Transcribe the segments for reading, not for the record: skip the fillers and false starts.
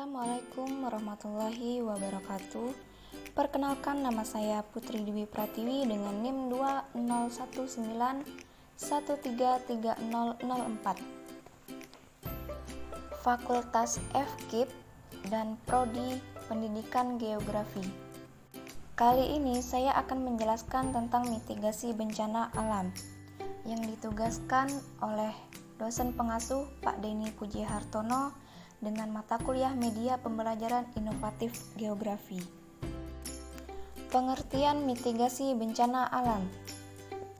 Assalamualaikum warahmatullahi wabarakatuh. Perkenalkan, nama saya Putri Dewi Pratiwi dengan NIM 2019133004. Fakultas FKIP dan Prodi Pendidikan Geografi. Kali ini saya akan menjelaskan tentang mitigasi bencana alam yang ditugaskan oleh dosen pengasuh Pak Denny Pujihartono dengan mata kuliah Media Pembelajaran Inovatif Geografi. Pengertian mitigasi bencana alam.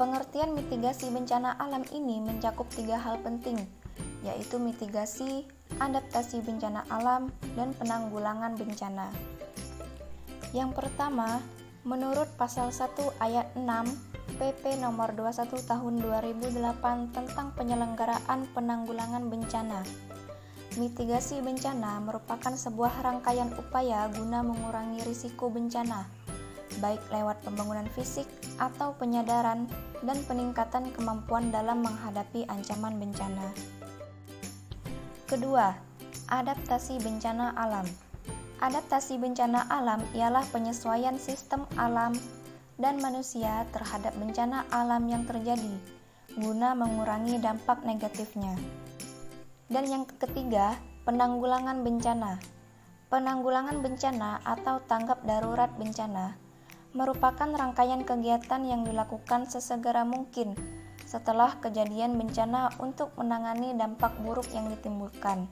Pengertian mitigasi bencana alam ini mencakup 3 hal penting, yaitu mitigasi, adaptasi bencana alam, dan penanggulangan bencana. Yang pertama, menurut pasal 1 ayat 6 PP nomor 21 tahun 2008 tentang penyelenggaraan penanggulangan bencana. Mitigasi bencana merupakan sebuah rangkaian upaya guna mengurangi risiko bencana, baik lewat pembangunan fisik atau penyadaran dan peningkatan kemampuan dalam menghadapi ancaman bencana. Kedua, adaptasi bencana alam. Adaptasi bencana alam ialah penyesuaian sistem alam dan manusia terhadap bencana alam yang terjadi, guna mengurangi dampak negatifnya. Dan yang ketiga, penanggulangan bencana. Penanggulangan bencana atau tanggap darurat bencana merupakan rangkaian kegiatan yang dilakukan sesegera mungkin setelah kejadian bencana untuk menangani dampak buruk yang ditimbulkan.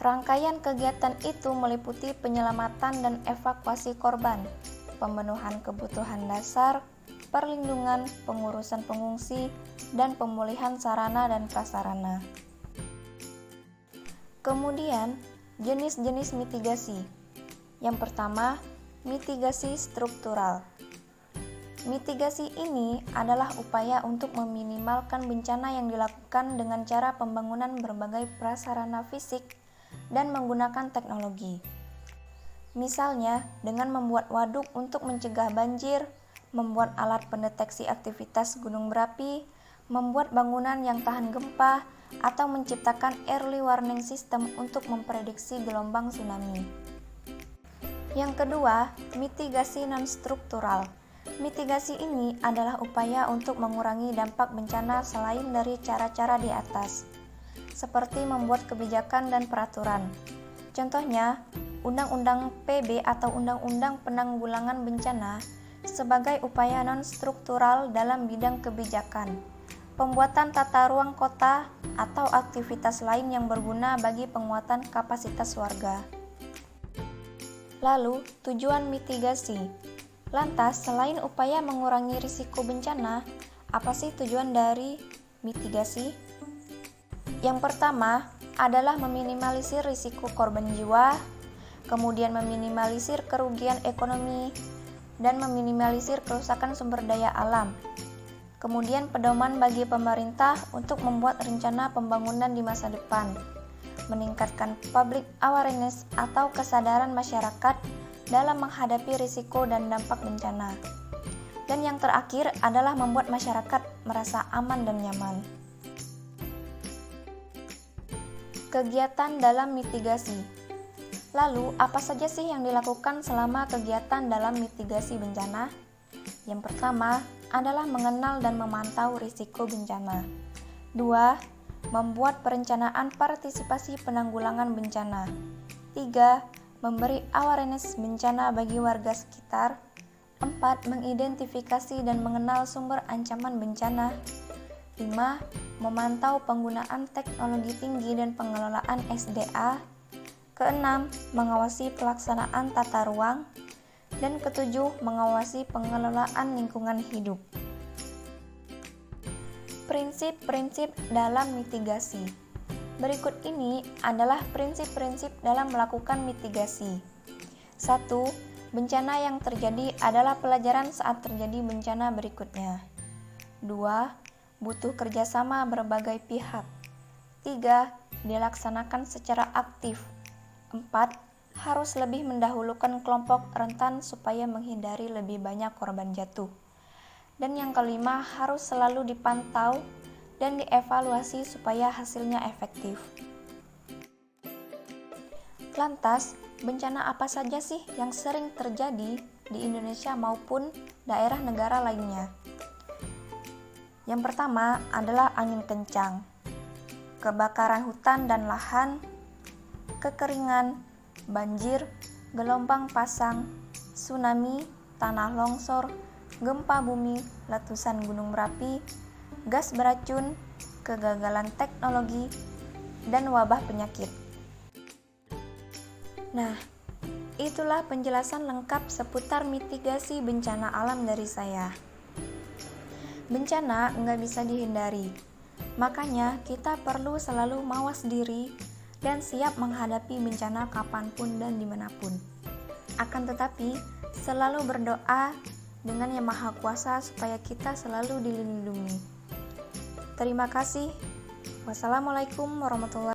Rangkaian kegiatan itu meliputi penyelamatan dan evakuasi korban, pemenuhan kebutuhan dasar, perlindungan, pengurusan pengungsi, dan pemulihan sarana dan prasarana. Kemudian, jenis-jenis mitigasi. Yang pertama, mitigasi struktural. Mitigasi ini adalah upaya untuk meminimalkan bencana yang dilakukan dengan cara pembangunan berbagai prasarana fisik dan menggunakan teknologi. Misalnya, dengan membuat waduk untuk mencegah banjir, membuat alat pendeteksi aktivitas gunung berapi, membuat bangunan yang tahan gempa, atau menciptakan early warning system untuk memprediksi gelombang tsunami. Yang kedua, mitigasi non-struktural. Mitigasi ini adalah upaya untuk mengurangi dampak bencana selain dari cara-cara di atas, seperti membuat kebijakan dan peraturan. Contohnya, Undang-Undang PB atau Undang-Undang Penanggulangan Bencana sebagai upaya non-struktural dalam bidang kebijakan, pembuatan tata ruang kota, atau aktivitas lain yang berguna bagi penguatan kapasitas warga. Lalu, tujuan mitigasi. Lantas, selain upaya mengurangi risiko bencana, apa sih tujuan dari mitigasi? Yang pertama adalah meminimalisir risiko korban jiwa, kemudian meminimalisir kerugian ekonomi, dan meminimalisir kerusakan sumber daya alam. Kemudian pedoman bagi pemerintah untuk membuat rencana pembangunan di masa depan, meningkatkan public awareness atau kesadaran masyarakat dalam menghadapi risiko dan dampak bencana. Dan yang terakhir adalah membuat masyarakat merasa aman dan nyaman. Kegiatan dalam mitigasi. Lalu, apa saja sih yang dilakukan selama kegiatan dalam mitigasi bencana? Yang pertama adalah mengenal dan memantau risiko bencana. 2. Membuat perencanaan partisipasi penanggulangan bencana. 3. Memberi awareness bencana bagi warga sekitar. 4. Mengidentifikasi dan mengenal sumber ancaman bencana. 5. Memantau penggunaan teknologi tinggi dan pengelolaan SDA. Keenam, mengawasi pelaksanaan tata ruang. Dan ketujuh, mengawasi pengelolaan lingkungan hidup. Prinsip-prinsip dalam mitigasi. Berikut ini adalah prinsip-prinsip dalam melakukan mitigasi. 1. Bencana yang terjadi adalah pelajaran saat terjadi bencana berikutnya. 2. Butuh kerjasama berbagai pihak. 3. Dilaksanakan secara aktif. 4. Harus lebih mendahulukan kelompok rentan supaya menghindari lebih banyak korban jatuh. Dan yang kelima, harus selalu dipantau dan dievaluasi supaya hasilnya efektif. Lantas, bencana apa saja sih yang sering terjadi di Indonesia maupun daerah negara lainnya? Yang pertama adalah angin kencang, kebakaran hutan dan lahan, kekeringan, banjir, gelombang pasang, tsunami, tanah longsor, gempa bumi, letusan gunung berapi, gas beracun, kegagalan teknologi, dan wabah penyakit. Nah, itulah penjelasan lengkap seputar mitigasi bencana alam dari saya. Bencana nggak bisa dihindari, makanya kita perlu selalu mawas diri dan siap menghadapi bencana kapanpun dan dimanapun. Akan tetapi, selalu berdoa dengan Yang Maha Kuasa supaya kita selalu dilindungi. Terima kasih. Wassalamualaikum warahmatullahi wabarakatuh.